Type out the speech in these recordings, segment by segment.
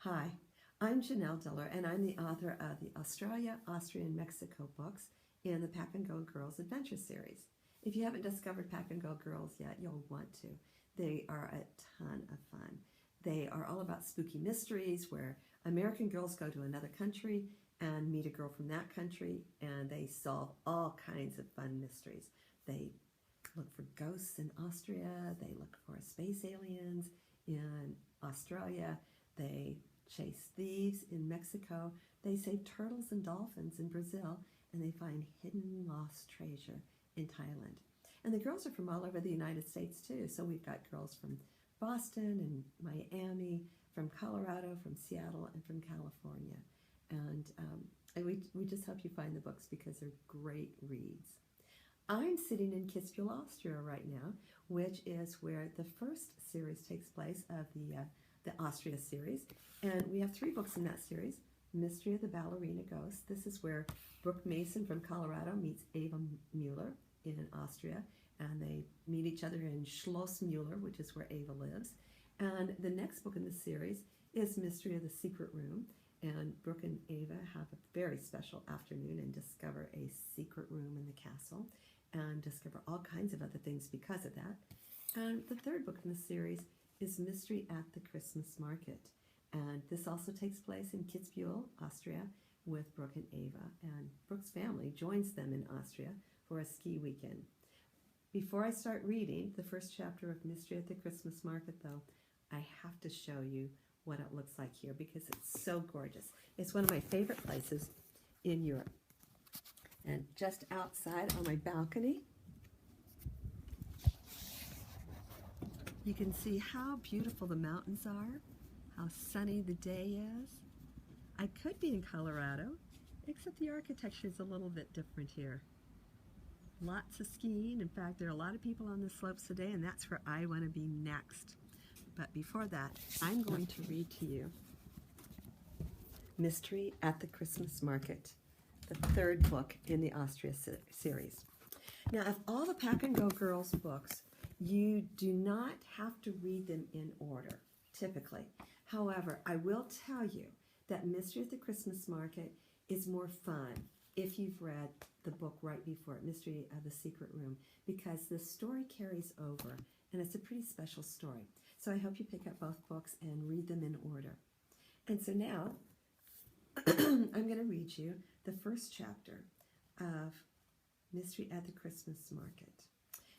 Hi, I'm Janelle Diller, and I'm the author of the Australia, Austria, and Mexico books in the Pack-n-Go Girls Adventures series. If you haven't discovered Pack-n-Go Girls yet, you'll want to. They are a ton of fun. They are all about spooky mysteries where American girls go to another country and meet a girl from that country, and they solve all kinds of fun mysteries. They look for ghosts in Austria. They look for space aliens in Australia. They chase thieves in Mexico. They save turtles and dolphins in Brazil, and they find hidden lost treasure in Thailand. And the girls are from all over the United States too. So we've got girls from Boston and Miami, from Colorado, from Seattle, and from California. And we just hope you find the books because they're great reads. I'm sitting in Kitzbuhel, Austria right now, which is where the first series takes place of the Austria series. And we have 3 books in that series. Mystery of the Ballerina Ghost. This is where Brooke Mason from Colorado meets Eva Mueller in Austria. And they meet each other in Schloss Mueller, which is where Eva lives. And the next book in the series is Mystery of the Secret Room. And Brooke and Eva have a very special afternoon and discover a secret room in the castle and discover all kinds of other things because of that. And the third book in the series is Mystery at the Christmas Market. And this also takes place in Kitzbuhel, Austria, with Brooke and Eva. And Brooke's family joins them in Austria for a ski weekend. Before I start reading the first chapter of Mystery at the Christmas Market, though, I have to show you what it looks like here because it's so gorgeous. It's one of my favorite places in Europe. And just outside on my balcony, you can see how beautiful the mountains are, how sunny the day is. I could be in Colorado, except the architecture is a little bit different here. Lots of skiing. In fact, there are a lot of people on the slopes today, and that's where I want to be next. But before that, I'm going to read to you Mystery at the Christmas Market, the 3rd book in the Austria series. Now, of all the Pack-n-Go Girls books, you do not have to read them in order, typically. However, I will tell you that Mystery at the Christmas Market is more fun if you've read the book right before it, Mystery of the Secret Room, because the story carries over, and it's a pretty special story. So I hope you pick up both books and read them in order. And so now, I'm going to read you the first chapter of Mystery at the Christmas Market.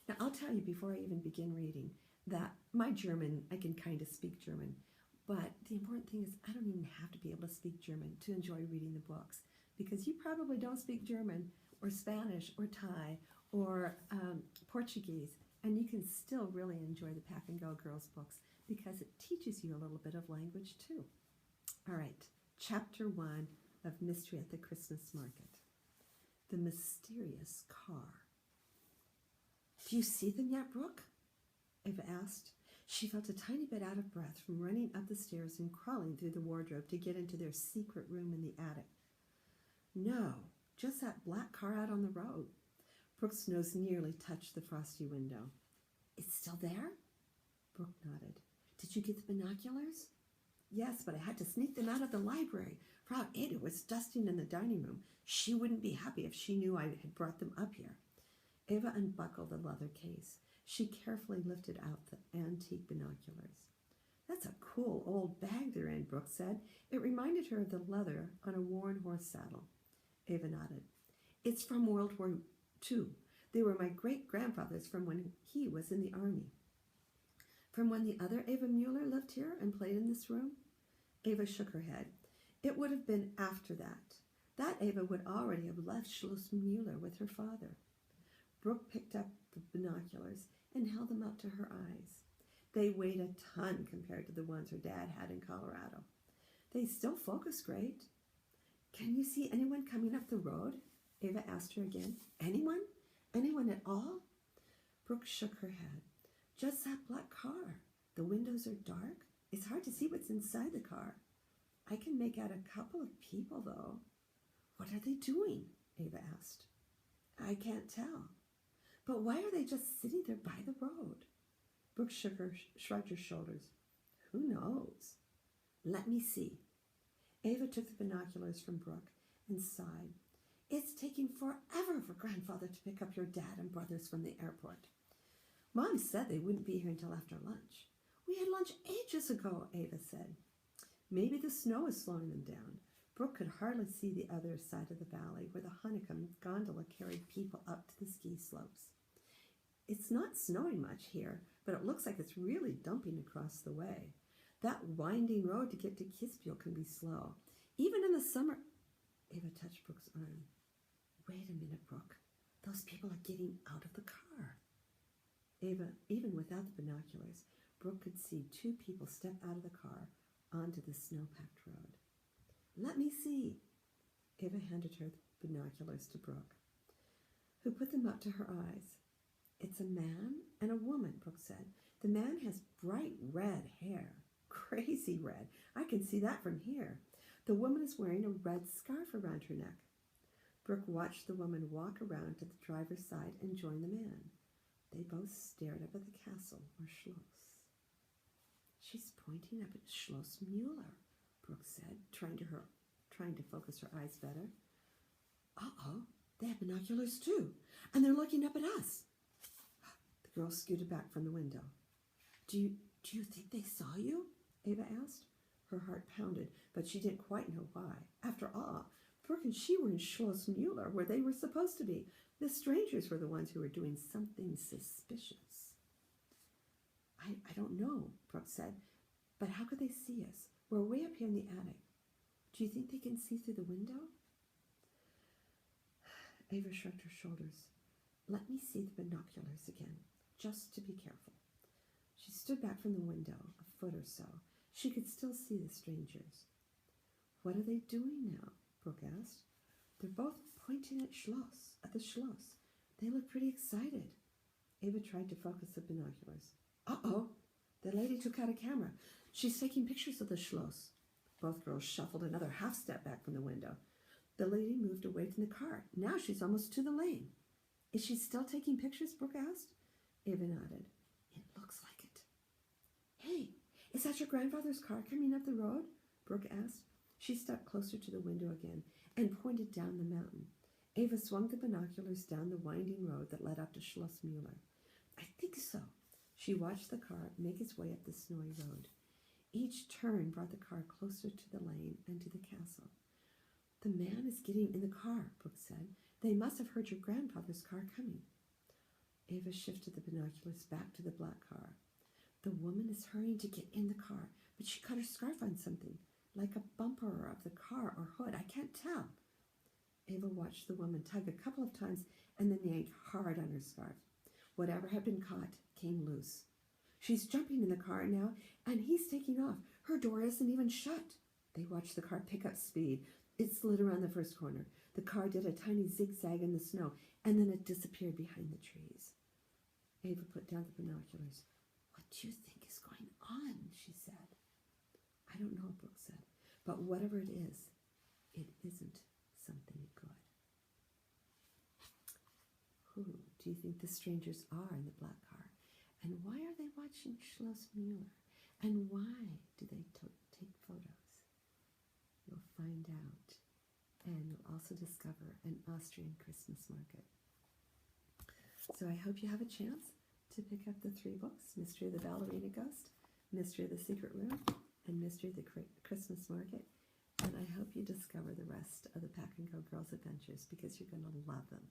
Now, I'll tell you before I even begin reading that my German, I can kind of speak German, but the important thing is I don't even have to be able to speak German to enjoy reading the books, because you probably don't speak German or Spanish or Thai or Portuguese, and you can still really enjoy the Pack-n-Go Girls books because it teaches you a little bit of language too. All right, Chapter 1 of Mystery at the Christmas Market. The Mysterious Car. Do you see them yet, Brooke? Eva asked. She felt a tiny bit out of breath from running up the stairs and crawling through the wardrobe to get into their secret room in the attic. No, just that black car out on the road. Brooke's nose nearly touched the frosty window. It's still there? Brooke nodded. Did you get the binoculars? Yes, but I had to sneak them out of the library. Frau Ada was dusting in the dining room. She wouldn't be happy if she knew I had brought them up here. Eva unbuckled the leather case. She carefully lifted out the antique binoculars. That's a cool old bag they're in, Brooke said. It reminded her of the leather on a worn horse saddle. Eva nodded. It's from World War II. They were my great-grandfather's from when he was in the army. From when the other Eva Mueller lived here and played in this room? Eva shook her head. It would have been after that. That Eva would already have left Schloss Mueller with her father. Brooke picked up the binoculars and held them up to her eyes. They weighed a ton compared to the ones her dad had in Colorado. They still focus great. Can you see anyone coming up the road? Eva asked her again. Anyone? Anyone at all? Brooke shook her head. Just that black car. The windows are dark. It's hard to see what's inside the car. I can make out a couple of people, though. What are they doing? Eva asked. I can't tell. But why are they just sitting there by the road? Brooke shrugged her shoulders. Who knows? Let me see. Eva took the binoculars from Brooke and sighed. It's taking forever for Grandfather to pick up your dad and brothers from the airport. Mom said they wouldn't be here until after lunch. We had lunch ages ago, Eva said. Maybe the snow is slowing them down. Brooke could hardly see the other side of the valley where the honeycomb gondola carried people up to the ski slopes. It's not snowing much here, but it looks like it's really dumping across the way. That winding road to get to Kitzbuhel can be slow. Even in the summer... Eva touched Brooke's arm. Wait a minute, Brooke. Those people are getting out of the car. Eva, even without the binoculars, Brooke could see two people step out of the car onto the snow-packed road. Let me see. Eva handed her the binoculars to Brooke, who put them up to her eyes. It's a man and a woman, Brooke said. The man has bright red hair. Crazy red. I can see that from here. The woman is wearing a red scarf around her neck. Brooke watched the woman walk around to the driver's side and join the man. They both stared up at the castle, or Schloss. She's pointing up at Schloss Mueller, Brooke said, trying to focus her eyes better. Uh-oh, they have binoculars too, and they're looking up at us. The girl scooted back from the window. Do you think they saw you? Eva asked. Her heart pounded, but she didn't quite know why. After all, Brooke and she were in Schloss Mueller, where they were supposed to be. The strangers were the ones who were doing something suspicious. I don't know, Brooke said, but how could they see us? We're way up here in the attic. Do you think they can see through the window? Eva shrugged her shoulders. Let me see the binoculars again, just to be careful. She stood back from the window, a foot or so. She could still see the strangers. What are they doing now? Brooke asked. They're both pointing at the Schloss. They look pretty excited. Eva tried to focus the binoculars. Uh-oh, the lady took out a camera. She's taking pictures of the Schloss. Both girls shuffled another half step back from the window. The lady moved away from the car. Now she's almost to the lane. Is she still taking pictures? Brooke asked. Eva nodded. It looks like it. Hey, is that your grandfather's car coming up the road? Brooke asked. She stepped closer to the window again and pointed down the mountain. Eva swung the binoculars down the winding road that led up to Schloss Mueller. I think so. She watched the car make its way up the snowy road. Each turn brought the car closer to the lane and to the castle. The man is getting in the car, Brooke said. They must have heard your grandfather's car coming. Eva shifted the binoculars back to the black car. The woman is hurrying to get in the car, but she caught her scarf on something, like a bumper of the car or hood. I can't tell. Eva watched the woman tug a couple of times and then yank hard on her scarf. Whatever had been caught came loose. She's jumping in the car now, and he's taking off. Her door isn't even shut. They watched the car pick up speed. It slid around the first corner. The car did a tiny zigzag in the snow, and then it disappeared behind the trees. Eva put down the binoculars. What do you think is going on? She said. I don't know, Brooke said, but whatever it isn't something good. Who do you think the strangers are in the black car? And why are they watching Schloss Mueller? And why do they take photos? You'll find out. And you'll also discover an Austrian Christmas market. So I hope you have a chance to pick up the 3 books, Mystery of the Ballerina Ghost, Mystery of the Secret Room, and Mystery of the Christmas Market. And I hope you discover the rest of the Pack-n-Go Girls Adventures because you're going to love them.